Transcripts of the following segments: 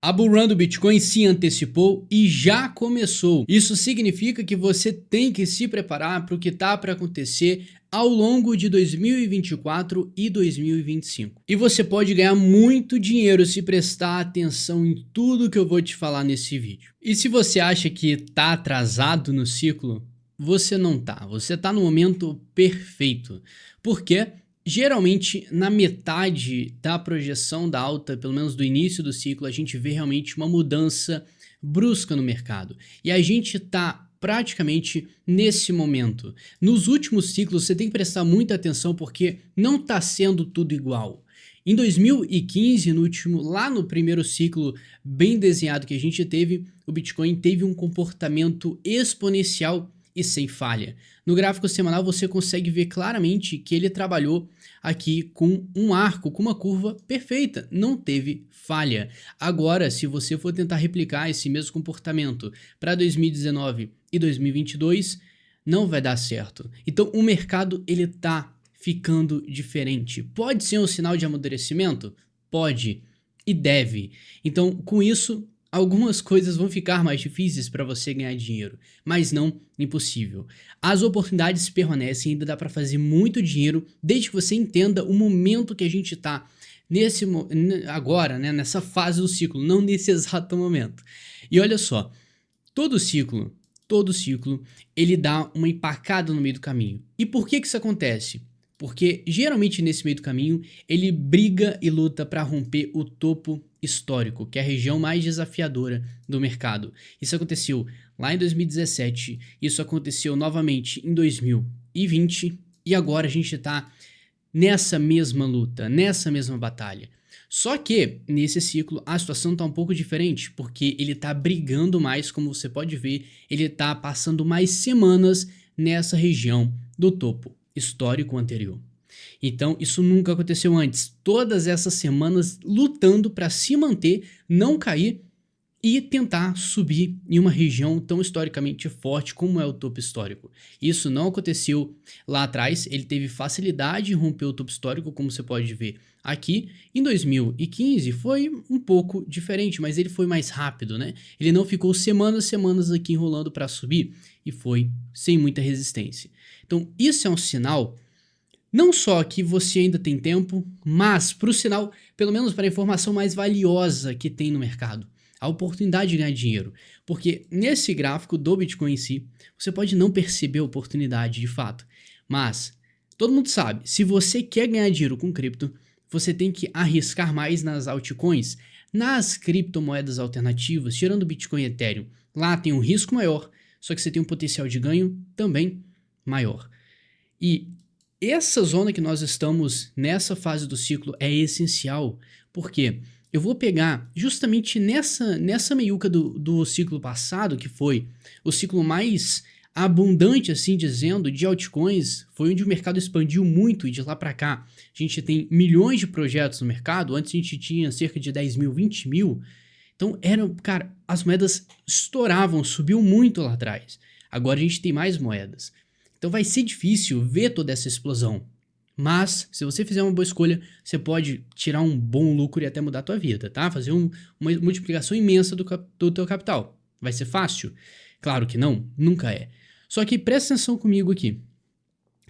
A bull run do Bitcoin se antecipou e já começou. Isso significa que você tem que se preparar para o que está para acontecer ao longo de 2024 e 2025. E você pode ganhar muito dinheiro se prestar atenção em tudo que eu vou te falar nesse vídeo. E se você acha que está atrasado no ciclo, você não tá. Você está no momento perfeito. Por quê? Geralmente, na metade da projeção da alta, pelo menos do início do ciclo, a gente vê realmente uma mudança brusca no mercado. E a gente está praticamente nesse momento. Nos últimos ciclos, você tem que prestar muita atenção porque não está sendo tudo igual. Em 2015, lá no primeiro ciclo bem desenhado que a gente teve, o Bitcoin teve um comportamento exponencial e sem falha. No gráfico semanal você consegue ver claramente que ele trabalhou aqui com um arco, com uma curva perfeita, não teve falha. Agora, se você for tentar replicar esse mesmo comportamento para 2019 e 2022, não vai dar certo. Então o mercado ele tá ficando diferente. Pode ser um sinal de amadurecimento? Pode e deve. Então, com isso, algumas coisas vão ficar mais difíceis para você ganhar dinheiro, mas não impossível. As oportunidades permanecem, ainda dá para fazer muito dinheiro, desde que você entenda o momento que a gente está agora, né, nessa fase do ciclo, não nesse exato momento. E olha só, todo ciclo, ele dá uma empacada no meio do caminho. E por que isso acontece? Porque geralmente nesse meio do caminho ele briga e luta para romper o topo histórico, que é a região mais desafiadora do mercado. Isso aconteceu lá em 2017, isso aconteceu novamente em 2020 e agora a gente está nessa mesma luta, nessa mesma batalha. Só que nesse ciclo a situação está um pouco diferente, porque ele está brigando mais, como você pode ver, ele está passando mais semanas nessa região do topo histórico anterior. Então isso nunca aconteceu antes. Todas essas semanas lutando para se manter, não cair e tentar subir em uma região tão historicamente forte como é o topo histórico. Isso não aconteceu lá atrás, ele teve facilidade em romper o topo histórico, como você pode ver aqui. Em 2015 foi um pouco diferente, mas ele foi mais rápido, né? Ele não ficou semanas aqui enrolando para subir e foi sem muita resistência. Então isso é um sinal não só que você ainda tem tempo, mas para o sinal, pelo menos para a informação mais valiosa que tem no mercado. A oportunidade de ganhar dinheiro, porque nesse gráfico do Bitcoin em si, você pode não perceber a oportunidade de fato, mas todo mundo sabe, se você quer ganhar dinheiro com cripto, você tem que arriscar mais nas altcoins, nas criptomoedas alternativas, tirando Bitcoin e Ethereum. Lá tem um risco maior, só que você tem um potencial de ganho também maior. E essa zona que nós estamos nessa fase do ciclo é essencial, porque eu vou pegar justamente nessa meiuca do ciclo passado, que foi o ciclo mais abundante, assim dizendo, de altcoins, foi onde o mercado expandiu muito e de lá para cá a gente tem milhões de projetos no mercado, antes a gente tinha cerca de 10 mil, 20 mil, então cara, as moedas estouravam, subiu muito lá atrás, agora a gente tem mais moedas, então vai ser difícil ver toda essa explosão. Mas, se você fizer uma boa escolha, você pode tirar um bom lucro e até mudar a tua vida, tá? Fazer uma multiplicação imensa do teu capital. Vai ser fácil? Claro que não, nunca é. Só que presta atenção comigo aqui.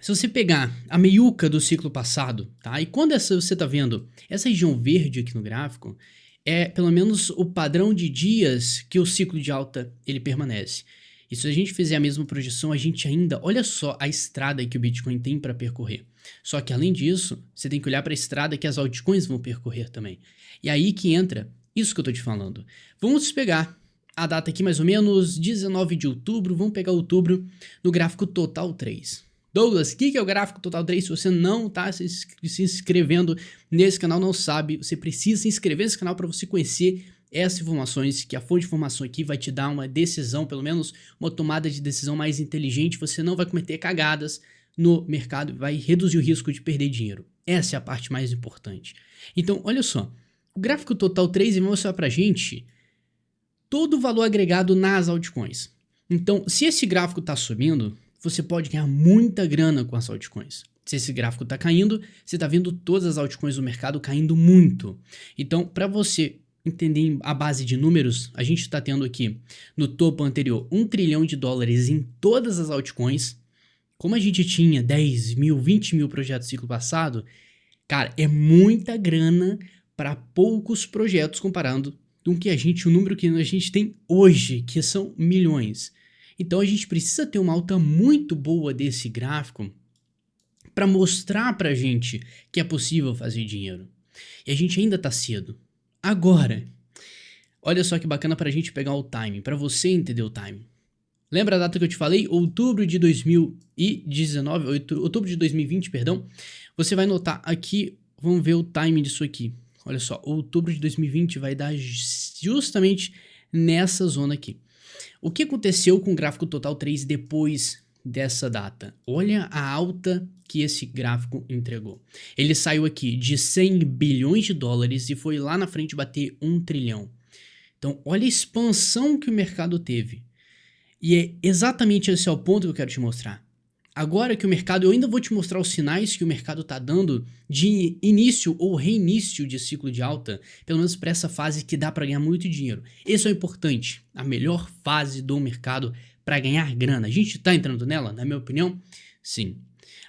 Se você pegar a meiuca do ciclo passado, tá? E quando você tá vendo essa região verde aqui no gráfico, é pelo menos o padrão de dias que o ciclo de alta ele permanece. E se a gente fizer a mesma projeção, a gente ainda, olha só a estrada que o Bitcoin tem para percorrer. Só que além disso, você tem que olhar para a estrada que as altcoins vão percorrer também. E aí que entra isso que eu tô te falando. Vamos pegar a data aqui mais ou menos, 19 de outubro, vamos pegar outubro no gráfico Total 3. Douglas, o que é o gráfico Total 3? Se você não está se inscrevendo nesse canal, não sabe, você precisa se inscrever nesse canal para você conhecer essas informações, que a fonte de informação aqui vai te dar uma decisão, pelo menos uma tomada de decisão mais inteligente, você não vai cometer cagadas no mercado e vai reduzir o risco de perder dinheiro. Essa é a parte mais importante. Então, olha só, o gráfico Total 3 vai mostrar pra gente todo o valor agregado nas altcoins. Então, se esse gráfico está subindo, você pode ganhar muita grana com as altcoins. Se esse gráfico está caindo, você está vendo todas as altcoins do mercado caindo muito. Então, para você entender a base de números, a gente está tendo aqui no topo anterior $1 trilhão em todas as altcoins. Como a gente tinha 10 mil, 20 mil projetos no ciclo passado, cara, é muita grana para poucos projetos comparando com o número que a gente tem hoje, que são milhões. Então a gente precisa ter uma alta muito boa desse gráfico para mostrar pra gente que é possível fazer dinheiro. E a gente ainda tá cedo. Agora, olha só que bacana pra gente pegar o timing, pra você entender o timing. Lembra a data que eu te falei? Outubro de 2019, outubro de 2020, perdão. Você vai notar aqui, vamos ver o timing disso aqui. Olha só, outubro de 2020 vai dar justamente nessa zona aqui. O que aconteceu com o gráfico Total 3 depois dessa data? Olha a alta que esse gráfico entregou. Ele saiu aqui de 100 bilhões de dólares e foi lá na frente bater 1 trilhão. Então, olha a expansão que o mercado teve. E é exatamente esse é o ponto que eu quero te mostrar. Agora que o mercado, eu ainda vou te mostrar os sinais que o mercado está dando de início ou reinício de ciclo de alta, pelo menos para essa fase que dá para ganhar muito dinheiro. Isso é importante, a melhor fase do mercado para ganhar grana. A gente está entrando nela, na minha opinião? Sim.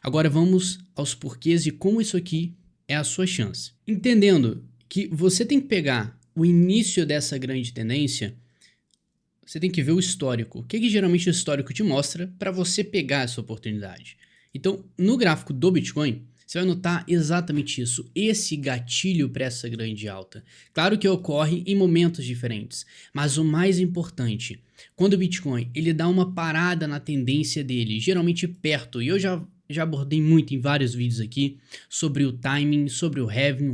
Agora vamos aos porquês e como isso aqui é a sua chance. Entendendo que você tem que pegar o início dessa grande tendência, você tem que ver o histórico. O que geralmente o histórico te mostra para você pegar essa oportunidade? Então, no gráfico do Bitcoin, você vai notar exatamente isso, esse gatilho para essa grande alta. Claro que ocorre em momentos diferentes, mas o mais importante, quando o Bitcoin ele dá uma parada na tendência dele, geralmente perto, e eu já abordei muito em vários vídeos aqui sobre o timing, sobre o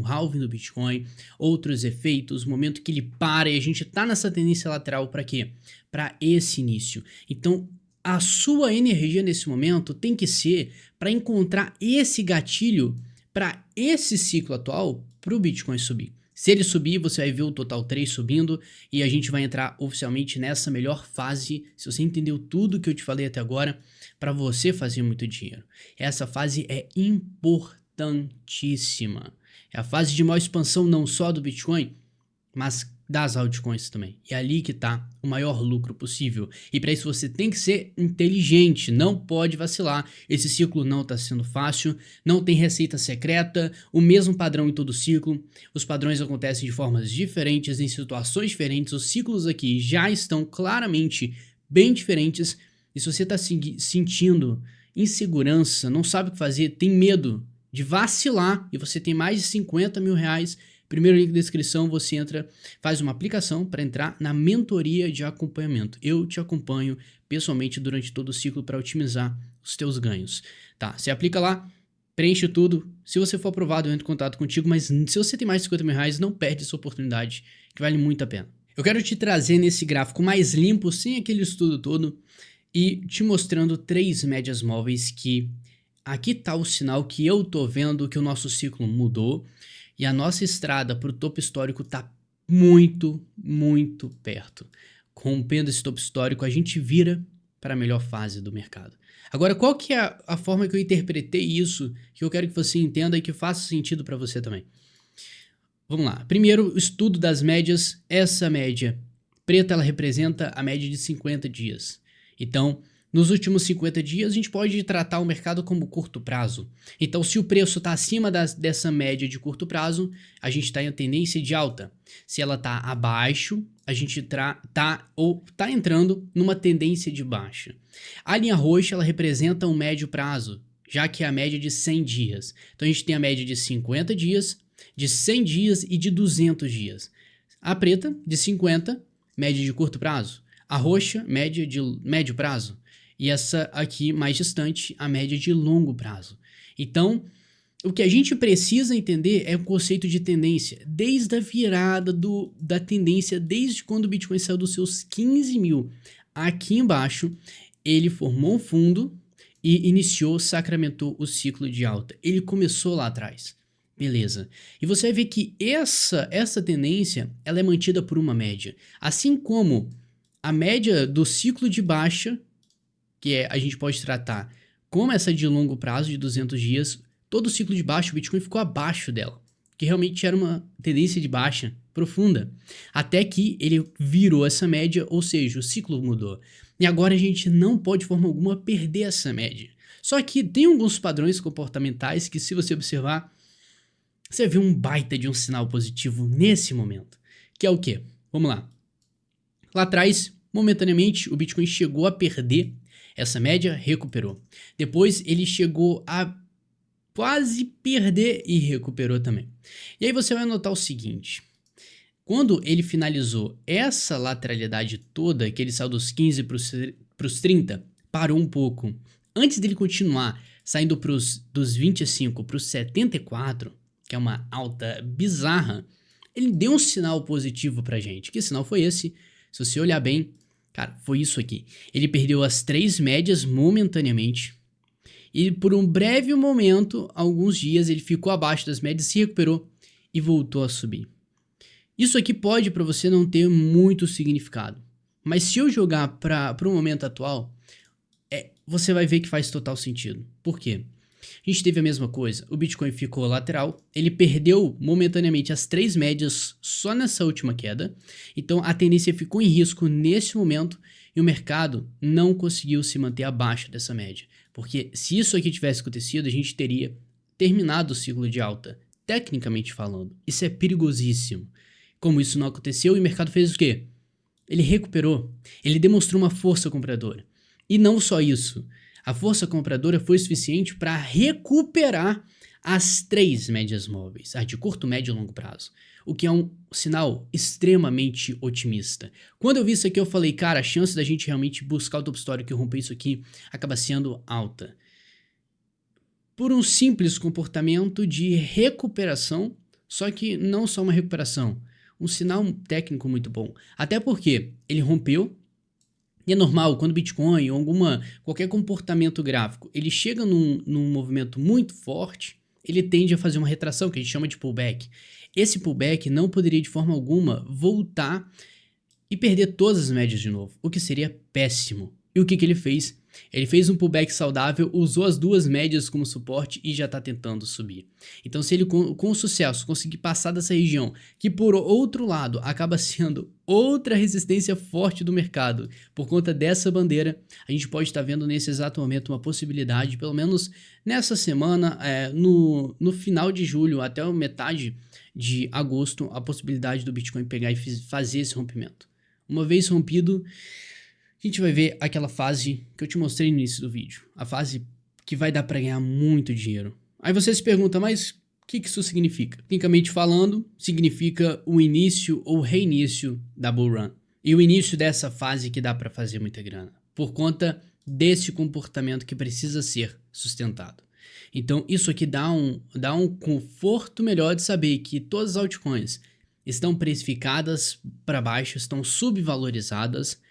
halving do Bitcoin, outros efeitos, o momento que ele para e a gente tá nessa tendência lateral para quê? Para esse início. Então, a sua energia nesse momento tem que ser para encontrar esse gatilho para esse ciclo atual para o Bitcoin subir. Se ele subir, você vai ver o Total 3 subindo e a gente vai entrar oficialmente nessa melhor fase, se você entendeu tudo que eu te falei até agora, para você fazer muito dinheiro. Essa fase é importantíssima. É a fase de maior expansão não só do Bitcoin, mas das altcoins também. É ali que está o maior lucro possível. E para isso você tem que ser inteligente, não pode vacilar. Esse ciclo não está sendo fácil, não tem receita secreta, o mesmo padrão em todo ciclo. Os padrões acontecem de formas diferentes, em situações diferentes. Os ciclos aqui já estão claramente bem diferentes. E se você está sentindo insegurança, não sabe o que fazer, tem medo de vacilar e você tem mais de 50 mil reais, primeiro link na descrição, você entra, faz uma aplicação para entrar na mentoria de acompanhamento. Eu te acompanho pessoalmente durante todo o ciclo para otimizar os teus ganhos. Tá, você aplica lá, preenche tudo. Se você for aprovado, eu entro em contato contigo, mas se você tem mais de 50 mil reais, não perde essa oportunidade, que vale muito a pena. Eu quero te trazer nesse gráfico mais limpo, sem aquele estudo todo, e te mostrando 3 médias móveis que aqui tá o sinal que eu tô vendo que o nosso ciclo mudou e a nossa estrada para o topo histórico tá muito, muito perto. Rompendo esse topo histórico, a gente vira para a melhor fase do mercado. Agora, qual que é a forma que eu interpretei isso, que eu quero que você entenda e que faça sentido para você também? Vamos lá. Primeiro, o estudo das médias. Essa média preta, ela representa a média de 50 dias. Então, nos últimos 50 dias, a gente pode tratar o mercado como curto prazo. Então, se o preço está acima dessa média de curto prazo, a gente está em tendência de alta. Se ela está abaixo, a gente tá entrando numa tendência de baixa. A linha roxa, ela representa um médio prazo, já que é a média de 100 dias. Então, a gente tem a média de 50 dias, de 100 dias e de 200 dias. A preta, de 50, média de curto prazo. A roxa, média de médio prazo. E essa aqui, mais distante, a média de longo prazo. Então, o que a gente precisa entender é o conceito de tendência. Desde a virada da tendência, desde quando o Bitcoin saiu dos seus 15 mil, aqui embaixo, ele formou um fundo e sacramentou o ciclo de alta. Ele começou lá atrás. Beleza. E você vai ver que essa tendência, ela é mantida por uma média. Assim como a média do ciclo de baixa, que a gente pode tratar como essa de longo prazo, de 200 dias, todo o ciclo de baixa, o Bitcoin ficou abaixo dela, que realmente era uma tendência de baixa profunda, até que ele virou essa média, ou seja, o ciclo mudou. E agora a gente não pode de forma alguma perder essa média. Só que tem alguns padrões comportamentais que, se você observar, você vê um baita de um sinal positivo nesse momento. Que é o quê? Vamos lá. Lá atrás, momentaneamente, o Bitcoin chegou a perder essa média, recuperou. Depois ele chegou a quase perder e recuperou também. E aí você vai notar o seguinte: quando ele finalizou essa lateralidade toda, que ele saiu dos 15 para os 30, parou um pouco. Antes dele continuar saindo dos 25 para os 74, que é uma alta bizarra, ele deu um sinal positivo pra gente. Que sinal foi esse? Se você olhar bem, cara, foi isso aqui. Ele perdeu as 3 médias momentaneamente. E por um breve momento, alguns dias, ele ficou abaixo das médias, se recuperou e voltou a subir. Isso aqui pode para você não ter muito significado. Mas se eu jogar para o momento atual, você vai ver que faz total sentido. Por quê? A gente teve a mesma coisa, o Bitcoin ficou lateral, ele perdeu momentaneamente as 3 médias só nessa última queda, então a tendência ficou em risco nesse momento e o mercado não conseguiu se manter abaixo dessa média, porque se isso aqui tivesse acontecido, a gente teria terminado o ciclo de alta, tecnicamente falando. Isso é perigosíssimo. Como isso não aconteceu, e o mercado fez o quê? Ele recuperou, ele demonstrou uma força compradora. E não só isso, a força compradora foi suficiente para recuperar as 3 médias móveis, a de curto, médio e longo prazo, o que é um sinal extremamente otimista. Quando eu vi isso aqui, eu falei, cara, a chance da gente realmente buscar o topo histórico e romper isso aqui acaba sendo alta. Por um simples comportamento de recuperação, só que não só uma recuperação, um sinal técnico muito bom. Até porque ele rompeu. E é normal, quando o Bitcoin ou qualquer comportamento gráfico, ele chega num movimento muito forte, ele tende a fazer uma retração, que a gente chama de pullback. Esse pullback não poderia de forma alguma voltar e perder todas as médias de novo, o que seria péssimo. E o que ele fez? Ele fez um pullback saudável, usou as 2 médias como suporte e já está tentando subir. Então, se ele com sucesso conseguir passar dessa região, que por outro lado acaba sendo outra resistência forte do mercado, por conta dessa bandeira, a gente pode estar vendo nesse exato momento uma possibilidade, pelo menos nessa semana, no final de julho até a metade de agosto, a possibilidade do Bitcoin pegar e fazer esse rompimento. Uma vez rompido, a gente vai ver aquela fase que eu te mostrei no início do vídeo. A fase que vai dar para ganhar muito dinheiro. Aí você se pergunta, mas o que isso significa? Tecnicamente falando, significa o início ou reinício da bull run. E o início dessa fase que dá para fazer muita grana. Por conta desse comportamento que precisa ser sustentado. Então isso aqui dá um conforto melhor de saber que todas as altcoins estão precificadas para baixo, estão subvalorizadas.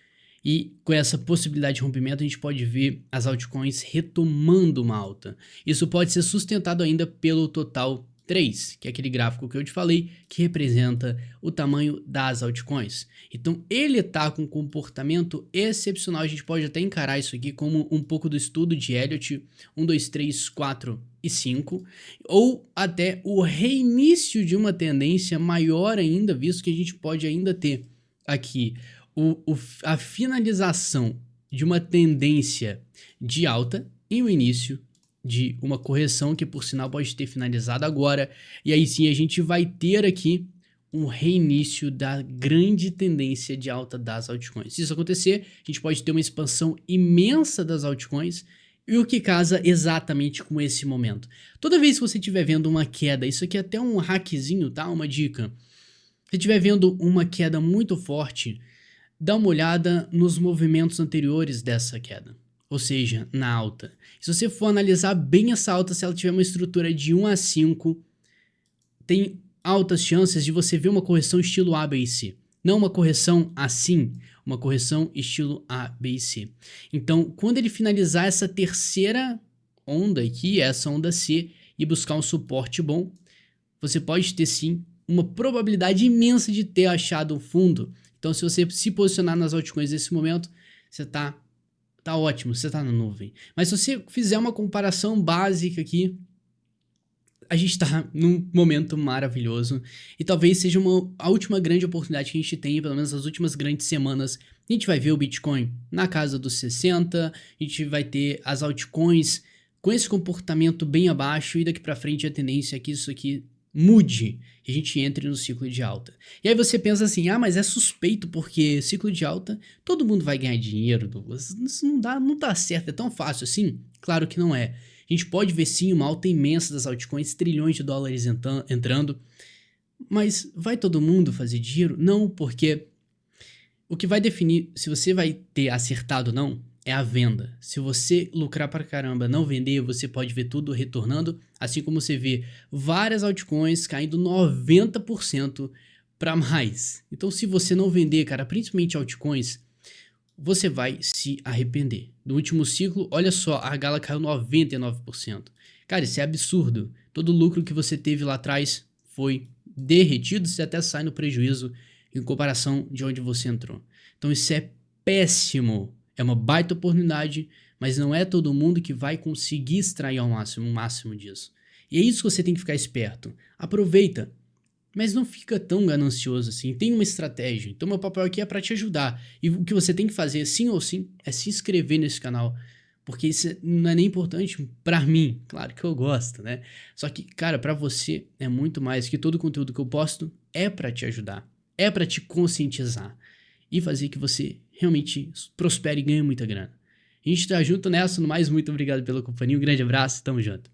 E com essa possibilidade de rompimento, a gente pode ver as altcoins retomando uma alta. Isso pode ser sustentado ainda pelo total 3, que é aquele gráfico que eu te falei, que representa o tamanho das altcoins. Então ele está com um comportamento excepcional, a gente pode até encarar isso aqui como um pouco do estudo de Elliott, 1, 2, 3, 4 e 5, ou até o reinício de uma tendência maior ainda, visto que a gente pode ainda ter aqui a finalização de uma tendência de alta e o início de uma correção que, por sinal, pode ter finalizado agora. E aí sim a gente vai ter aqui um reinício da grande tendência de alta das altcoins. Se isso acontecer, a gente pode ter uma expansão imensa das altcoins, e o que casa exatamente com esse momento. Toda vez que você estiver vendo uma queda, isso aqui é até um hackzinho, tá? Uma dica. Se estiver vendo uma queda muito forte, dá uma olhada nos movimentos anteriores dessa queda, ou seja, na alta. Se você for analisar bem essa alta, se ela tiver uma estrutura de 1 a 5, tem altas chances de você ver uma correção estilo A, B e C. Não uma correção assim, uma correção estilo A, B e C. Então, quando ele finalizar essa terceira onda aqui, essa onda C, e buscar um suporte bom, você pode ter sim uma probabilidade imensa de ter achado o fundo. Então, se você se posicionar nas altcoins nesse momento, você tá ótimo, você tá na nuvem. Mas se você fizer uma comparação básica aqui, a gente tá num momento maravilhoso e talvez seja a última grande oportunidade que a gente tem, pelo menos as últimas grandes semanas. A gente vai ver o Bitcoin na casa dos 60, a gente vai ter as altcoins com esse comportamento bem abaixo e daqui pra frente a tendência é que isso aqui mude e a gente entre no ciclo de alta. E aí você pensa assim, mas é suspeito porque ciclo de alta, todo mundo vai ganhar dinheiro, Douglas. Isso não dá certo, é tão fácil assim? Claro que não é. A gente pode ver sim uma alta imensa das altcoins, trilhões de dólares entrando, mas vai todo mundo fazer dinheiro? Não, porque o que vai definir se você vai ter acertado ou não é a venda. Se você lucrar pra caramba, não vender, você pode ver tudo retornando, assim como você vê várias altcoins caindo 90% para mais. Então se você não vender, cara, principalmente altcoins, você vai se arrepender. No último ciclo, olha só, a Gala caiu 99%. Cara, isso é absurdo. Todo o lucro que você teve lá atrás foi derretido, você até sai no prejuízo em comparação de onde você entrou. Então isso é péssimo. É uma baita oportunidade, mas não é todo mundo que vai conseguir extrair ao máximo, o máximo disso. E é isso que você tem que ficar esperto. Aproveita, mas não fica tão ganancioso assim. Tem uma estratégia. Então meu papel aqui é para te ajudar. E o que você tem que fazer, sim ou sim, é se inscrever nesse canal. Porque isso não é nem importante pra mim. Claro que eu gosto, né? Só que, cara, pra você é muito mais que todo o conteúdo que eu posto é pra te ajudar. É pra te conscientizar. E fazer que você realmente prospere e ganhe muita grana. A gente tá junto nessa. No mais, muito obrigado pela companhia. Um grande abraço. Tamo junto.